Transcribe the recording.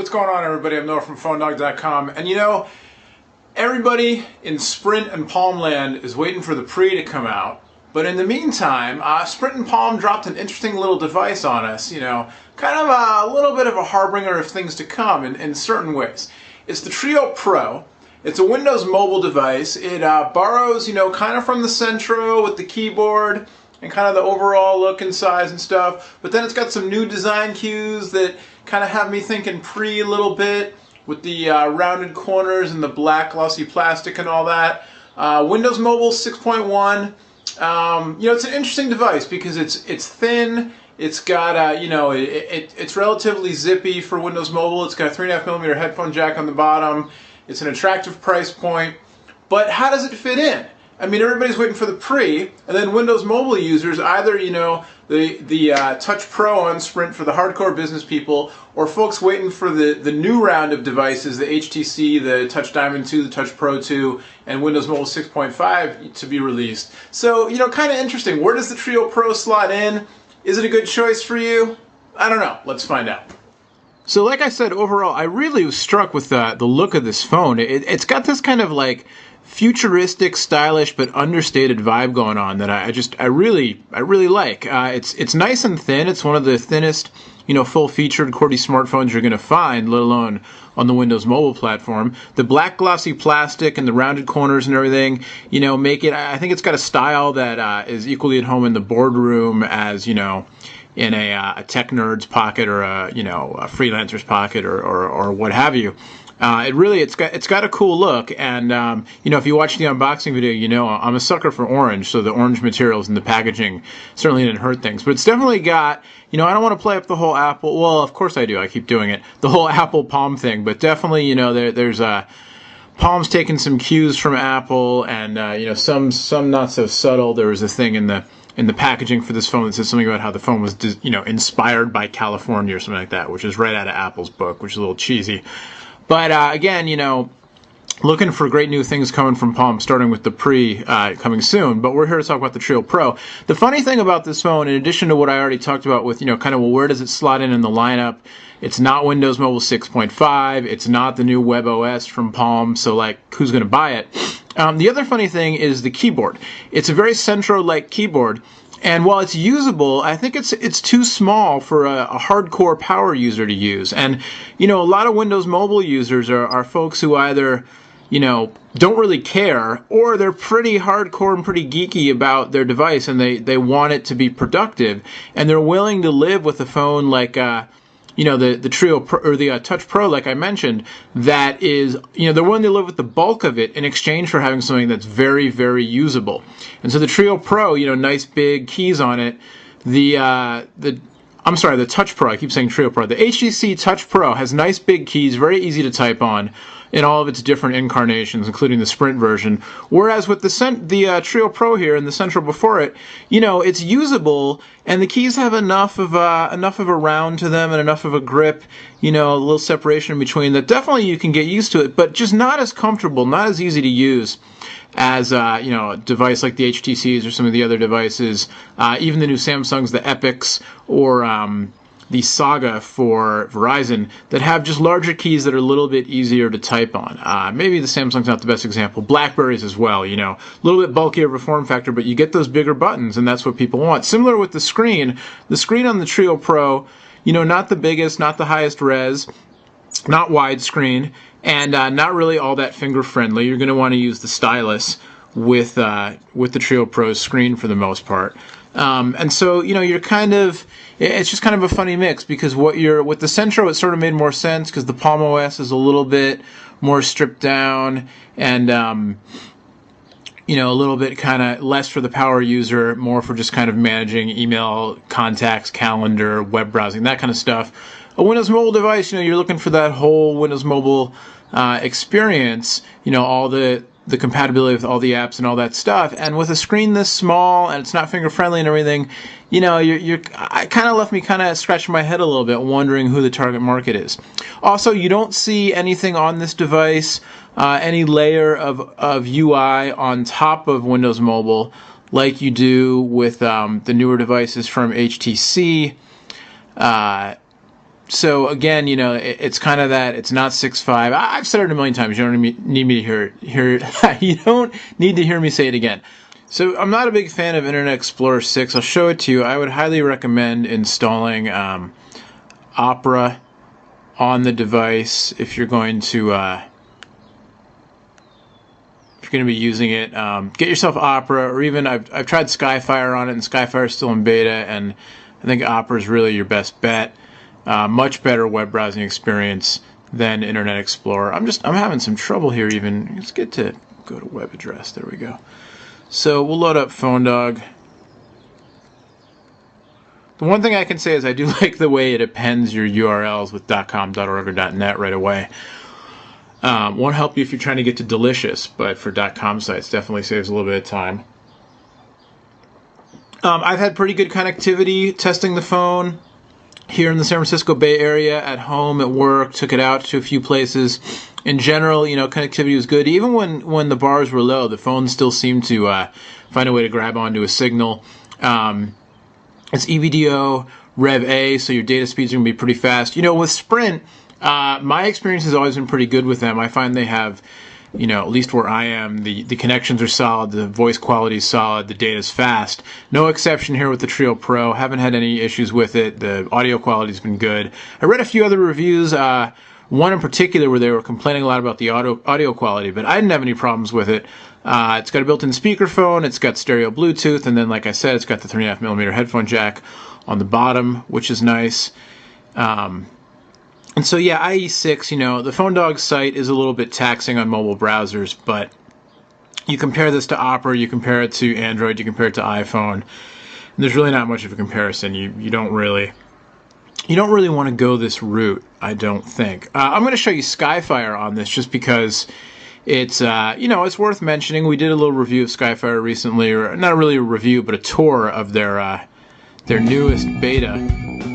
what's going on, everybody? I'm Noah from PhoneDog.com, and you know, everybody in Sprint and Palm land is waiting for the Pre to come out. But in the meantime, Sprint and Palm dropped an interesting little device on us, you know, kind of a little bit of a harbinger of things to come in certain ways. It's the Treo Pro. It's a Windows mobile device. It borrows, you know, kind of from the Centro with the keyboard and kind of the overall look and size and stuff. But then it's got some new design cues that kind of have me thinking Pre a little bit, with the rounded corners and the black glossy plastic and all that. Windows Mobile 6.1. You know, it's an interesting device because it's thin. It's got, you know, it's relatively zippy for Windows Mobile. It's got a 3.5mm headphone jack on the bottom. It's an attractive price point. But how does it fit in? I mean, everybody's waiting for the Pre, and then Windows Mobile users, either, you know, the Touch Pro on Sprint for the hardcore business people, or folks waiting for the new round of devices, the HTC, the Touch Diamond 2, the Touch Pro 2, and Windows Mobile 6.5 to be released. So, you know, kind of interesting. Where does the Treo Pro slot in? Is it a good choice for you? I don't know. Let's find out. So like I said, overall, I really was struck with the look of this phone. It's got this kind of like futuristic, stylish, but understated vibe going on that I really like. It's nice and thin. It's one of the thinnest, you know, full-featured QWERTY smartphones you're going to find, let alone on the Windows Mobile platform. The black glossy plastic and the rounded corners and everything, you know, make it. I think it's got a style that is equally at home in the boardroom as, you know, in a tech nerd's pocket or a, you know, a freelancer's pocket or what have you. It's got a cool look, and you know, if you watch the unboxing video, you know I'm a sucker for orange, so the orange materials in the packaging certainly didn't hurt things. But it's definitely got, you know, I don't want to play up the whole Apple. Well, of course I do. I keep doing it. The whole Apple Palm thing, but definitely, you know, there's Palm's taking some cues from Apple, and you know, some not so subtle. There was a thing in the packaging for this phone that says something about how the phone was, you know, inspired by California or something like that, which is right out of Apple's book, which is a little cheesy. But again, you know, looking for great new things coming from Palm, starting with the Pre coming soon. But we're here to talk about the Treo Pro. The funny thing about this phone, in addition to what I already talked about with, you know, kind of, well, where does it slot in the lineup? It's not Windows Mobile 6.5. It's not the new WebOS from Palm. So, like, who's going to buy it? The other funny thing is the keyboard. It's a very Centro-like keyboard. And while it's usable, I think it's too small for a hardcore power user to use. And, you know, a lot of Windows Mobile users are folks who either, you know, don't really care, or they're pretty hardcore and pretty geeky about their device, and they want it to be productive, and they're willing to live with a phone like, you know, the Treo Pro, or the Touch Pro, like I mentioned, that is, you know, they're willing to live with the bulk of it in exchange for having something that's very, very usable. And so the Treo Pro, you know, nice big keys on it. The Touch Pro, I keep saying Treo Pro. The HTC Touch Pro has nice big keys, very easy to type on in all of its different incarnations, including the Sprint version. Whereas with the Treo Pro here and the Centro before it, you know, it's usable, and the keys have enough of a round to them and enough of a grip, you know, a little separation in between, that definitely you can get used to it, but just not as comfortable, not as easy to use as, you know, a device like the HTCs or some of the other devices, even the new Samsungs, the Epics, or the Saga for Verizon, that have just larger keys that are a little bit easier to type on. Maybe the Samsung's not the best example. BlackBerries as well, you know, a little bit bulkier of a form factor, but you get those bigger buttons, and that's what people want. Similar with the screen on the Treo Pro, you know, not the biggest, not the highest res, not widescreen, and not really all that finger friendly. You're going to want to use the stylus with the Treo Pro's screen for the most part. And so, you know, you're kind of, it's just kind of a funny mix, because with the Centro, it sort of made more sense because the Palm OS is a little bit more stripped down, and you know, a little bit kind of less for the power user, more for just kind of managing email, contacts, calendar, web browsing, that kind of stuff. A Windows Mobile device, you know, you're looking for that whole Windows Mobile experience, you know, all the compatibility with all the apps and all that stuff. And with a screen this small, and it's not finger friendly and everything, you know, it kind of left me kind of scratching my head a little bit, wondering who the target market is. Also, you don't see anything on this device, any layer of UI on top of Windows Mobile like you do with the newer devices from HTC. So again, you know, it's kind of that. It's not 6.5. I've said it a million times. You don't need me to hear you don't need to hear me say it again. So I'm not a big fan of Internet Explorer 6. I'll show it to you. I would highly recommend installing Opera on the device if you're going to be using it. Get yourself Opera, or even I've tried Skyfire on it, and Skyfire is still in beta, and I think Opera is really your best bet. Much better web browsing experience than Internet Explorer. I'm having some trouble here even. Let's get to go to web address. There we go. So we'll load up PhoneDog. The one thing I can say is I do like the way it appends your URLs with .com, .org, or .net right away. Won't help you if you're trying to get to Delicious, but for .com sites definitely saves a little bit of time. I've had pretty good connectivity testing the phone here in the San Francisco Bay Area, at home, at work. Took it out to a few places. In general, you know, connectivity was good. Even when the bars were low, the phone still seemed to find a way to grab onto a signal. It's EVDO Rev A, so your data speeds are going to be pretty fast. You know, with Sprint, my experience has always been pretty good with them. I find they have, you know, at least where I am, the connections are solid, the voice quality is solid, the data's fast. No exception here with the Treo Pro. Haven't had any issues with it. The audio quality's been good. I read a few other reviews, one in particular where they were complaining a lot about the audio quality, but I didn't have any problems with it. It's got a built-in speakerphone, it's got stereo Bluetooth, and then, like I said, it's got the 3.5mm headphone jack on the bottom, which is nice. And so, yeah, IE6, you know, the PhoneDog site is a little bit taxing on mobile browsers, but you compare this to Opera, you compare it to Android, you compare it to iPhone, and there's really not much of a comparison. You don't really want to go this route, I don't think. I'm going to show you Skyfire on this just because it's, you know, it's worth mentioning. We did a little review of Skyfire recently, or not really a review, but a tour of their newest beta.